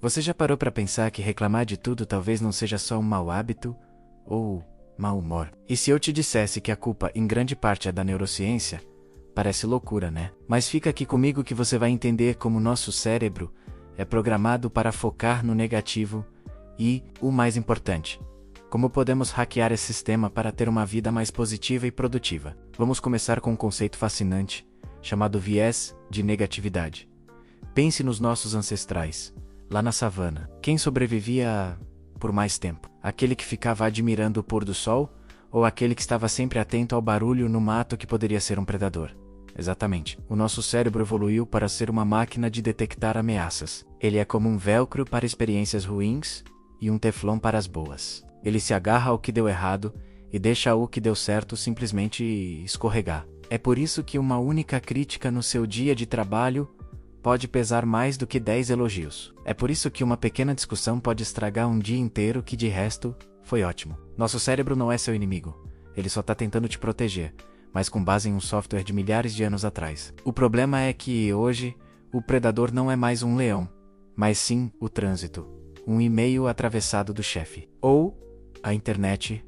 Você já parou para pensar que reclamar de tudo talvez não seja só um mau hábito ou mau humor? E se eu te dissesse que a culpa em grande parte é da neurociência? Parece loucura, né? Mas fica aqui comigo que você vai entender como nosso cérebro é programado para focar no negativo e, o mais importante, como podemos hackear esse sistema para ter uma vida mais positiva e produtiva. Vamos começar com um conceito fascinante, chamado viés de negatividade. Pense nos nossos ancestrais, lá na savana. Quem sobrevivia por mais tempo? Aquele que ficava admirando o pôr do sol ou aquele que estava sempre atento ao barulho no mato que poderia ser um predador? Exatamente. O nosso cérebro evoluiu para ser uma máquina de detectar ameaças. Ele é como um velcro para experiências ruins e um teflon para as boas. Ele se agarra ao que deu errado e deixa o que deu certo simplesmente escorregar. É por isso que uma única crítica no seu dia de trabalho pode pesar mais do que 10 elogios. É por isso que uma pequena discussão pode estragar um dia inteiro que de resto foi ótimo. Nosso cérebro não é seu inimigo. Ele só está tentando te proteger, mas com base em um software de milhares de anos atrás. O problema é que, hoje, o predador não é mais um leão, mas sim o trânsito, um e-mail atravessado do chefe, ou a internet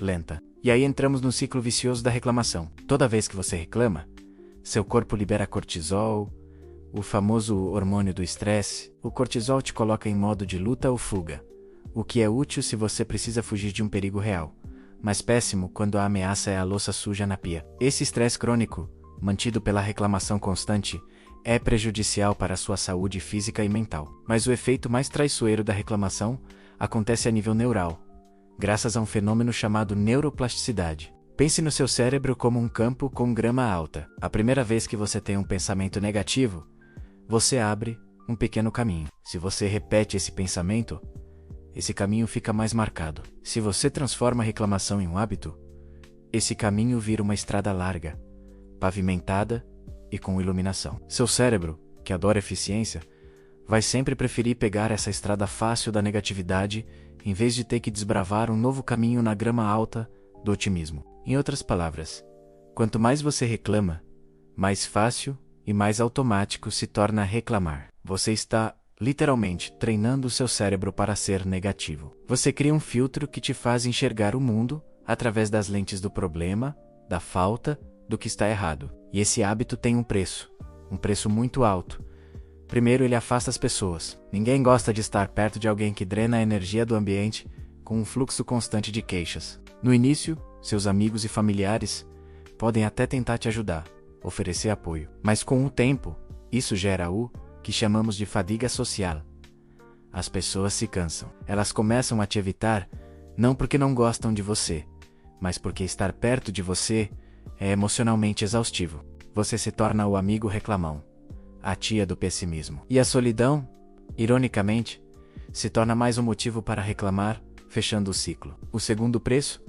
lenta. E aí entramos no ciclo vicioso da reclamação. Toda vez que você reclama, seu corpo libera cortisol, o famoso hormônio do estresse. O cortisol te coloca em modo de luta ou fuga, o que é útil se você precisa fugir de um perigo real, mas péssimo quando a ameaça é a louça suja na pia. Esse estresse crônico, mantido pela reclamação constante, é prejudicial para a sua saúde física e mental. Mas o efeito mais traiçoeiro da reclamação acontece a nível neural, graças a um fenômeno chamado neuroplasticidade. Pense no seu cérebro como um campo com grama alta. A primeira vez que você tem um pensamento negativo, você abre um pequeno caminho. Se você repete esse pensamento, esse caminho fica mais marcado. Se você transforma a reclamação em um hábito, esse caminho vira uma estrada larga, pavimentada e com iluminação. Seu cérebro, que adora eficiência, vai sempre preferir pegar essa estrada fácil da negatividade em vez de ter que desbravar um novo caminho na grama alta do otimismo. Em outras palavras, quanto mais você reclama, mais fácil e mais automático se torna reclamar. Você está, literalmente, treinando o seu cérebro para ser negativo. Você cria um filtro que te faz enxergar o mundo através das lentes do problema, da falta, do que está errado. E esse hábito tem um preço muito alto. Primeiro, ele afasta as pessoas. Ninguém gosta de estar perto de alguém que drena a energia do ambiente com um fluxo constante de queixas. No início, seus amigos e familiares podem até tentar te ajudar, oferecer apoio. Mas com o tempo, isso gera o que chamamos de fadiga social. As pessoas se cansam. Elas começam a te evitar, não porque não gostam de você, mas porque estar perto de você é emocionalmente exaustivo. Você se torna o amigo reclamão, a tia do pessimismo. E a solidão, ironicamente, se torna mais um motivo para reclamar, fechando o ciclo. O segundo preço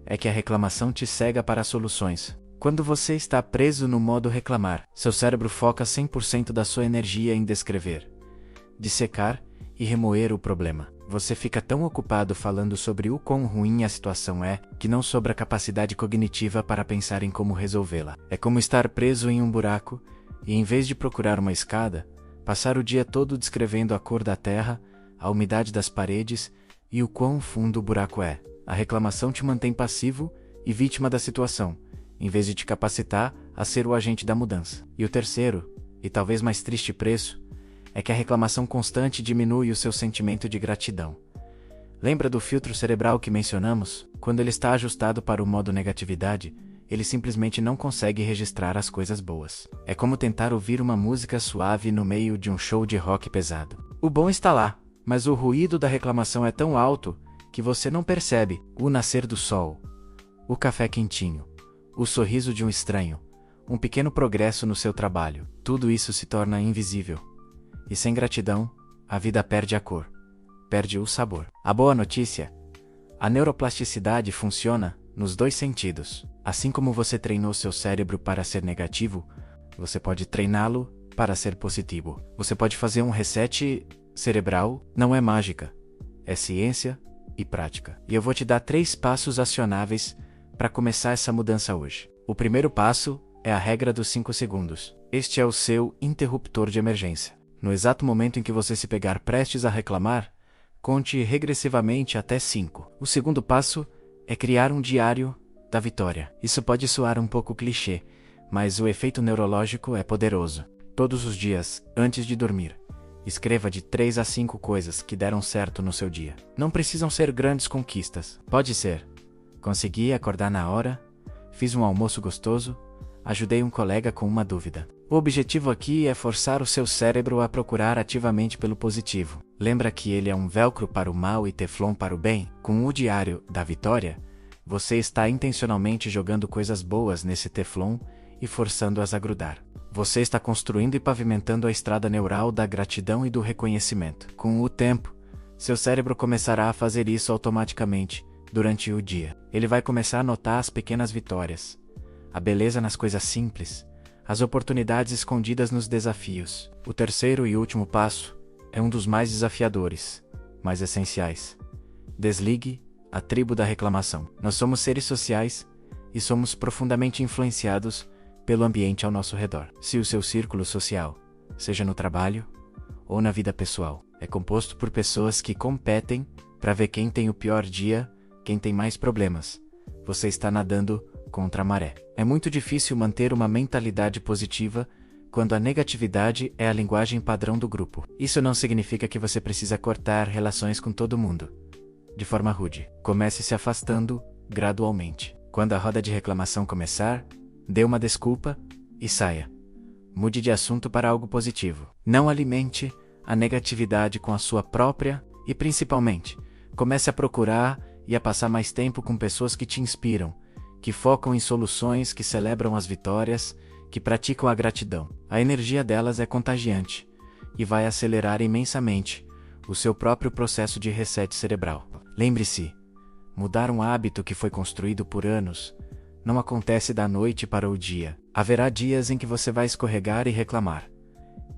é que a reclamação te cega para soluções. Quando você está preso no modo reclamar, seu cérebro foca 100% da sua energia em descrever, dissecar e remoer o problema. Você fica tão ocupado falando sobre o quão ruim a situação é, que não sobra capacidade cognitiva para pensar em como resolvê-la. É como estar preso em um buraco e, em vez de procurar uma escada, passar o dia todo descrevendo a cor da terra, a umidade das paredes e o quão fundo o buraco é. A reclamação te mantém passivo e vítima da situação, em vez de te capacitar a ser o agente da mudança. E o terceiro, e talvez mais triste preço, é que a reclamação constante diminui o seu sentimento de gratidão. Lembra do filtro cerebral que mencionamos? Quando ele está ajustado para o modo negatividade, ele simplesmente não consegue registrar as coisas boas. É como tentar ouvir uma música suave no meio de um show de rock pesado. O bom está lá, mas o ruído da reclamação é tão alto que você não percebe o nascer do sol, o café quentinho, o sorriso de um estranho, um pequeno progresso no seu trabalho. Tudo isso se torna invisível. E sem gratidão, a vida perde a cor, perde o sabor. A boa notícia: a neuroplasticidade funciona nos dois sentidos. Assim como você treinou seu cérebro para ser negativo, você pode treiná-lo para ser positivo. Você pode fazer um reset cerebral. Não é mágica, é ciência e prática. E eu vou te dar 3 passos acionáveis para começar essa mudança hoje. O primeiro passo é a regra dos 5 segundos. Este é o seu interruptor de emergência. No exato momento em que você se pegar prestes a reclamar, conte regressivamente até 5. O segundo passo é criar um diário da vitória. Isso pode soar um pouco clichê, mas o efeito neurológico é poderoso. Todos os dias, antes de dormir, escreva de 3 a 5 coisas que deram certo no seu dia. Não precisam ser grandes conquistas. Pode ser: consegui acordar na hora, fiz um almoço gostoso, ajudei um colega com uma dúvida. O objetivo aqui é forçar o seu cérebro a procurar ativamente pelo positivo. Lembra que ele é um velcro para o mal e teflon para o bem? Com o diário da vitória, você está intencionalmente jogando coisas boas nesse teflon e forçando-as a grudar. Você está construindo e pavimentando a estrada neural da gratidão e do reconhecimento. Com o tempo, seu cérebro começará a fazer isso automaticamente durante o dia. Ele vai começar a notar as pequenas vitórias, a beleza nas coisas simples, as oportunidades escondidas nos desafios. O terceiro e último passo é um dos mais desafiadores, mas essenciais. Desligue a tribo da reclamação. Nós somos seres sociais e somos profundamente influenciados pelo ambiente ao nosso redor. Se o seu círculo social, seja no trabalho ou na vida pessoal, é composto por pessoas que competem para ver quem tem o pior dia, quem tem mais problemas, você está nadando contra a maré. É muito difícil manter uma mentalidade positiva quando a negatividade é a linguagem padrão do grupo. Isso não significa que você precisa cortar relações com todo mundo de forma rude. Comece se afastando gradualmente. Quando a roda de reclamação começar, dê uma desculpa e saia. Mude de assunto para algo positivo. Não alimente a negatividade com a sua própria e, principalmente, comece a procurar e a passar mais tempo com pessoas que te inspiram, que focam em soluções, que celebram as vitórias, que praticam a gratidão. A energia delas é contagiante e vai acelerar imensamente o seu próprio processo de reset cerebral. Lembre-se, mudar um hábito que foi construído por anos não acontece da noite para o dia. Haverá dias em que você vai escorregar e reclamar.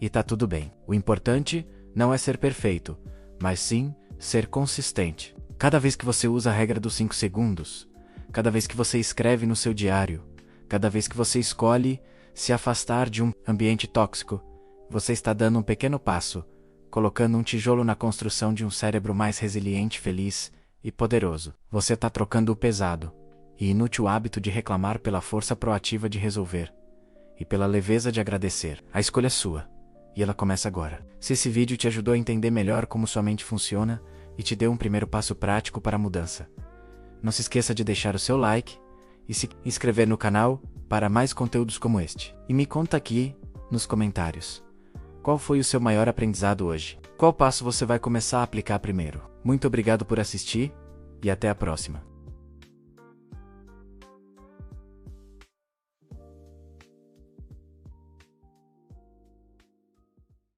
E tá tudo bem. O importante não é ser perfeito, mas sim ser consistente. Cada vez que você usa a regra dos 5 segundos, cada vez que você escreve no seu diário, cada vez que você escolhe se afastar de um ambiente tóxico, você está dando um pequeno passo, colocando um tijolo na construção de um cérebro mais resiliente, feliz e poderoso. Você está trocando o pesado e inútil hábito de reclamar pela força proativa de resolver e pela leveza de agradecer. A escolha é sua, e ela começa agora. Se esse vídeo te ajudou a entender melhor como sua mente funciona e te deu um primeiro passo prático para a mudança, não se esqueça de deixar o seu like e se inscrever no canal para mais conteúdos como este. E me conta aqui nos comentários: qual foi o seu maior aprendizado hoje? Qual passo você vai começar a aplicar primeiro? Muito obrigado por assistir e até a próxima.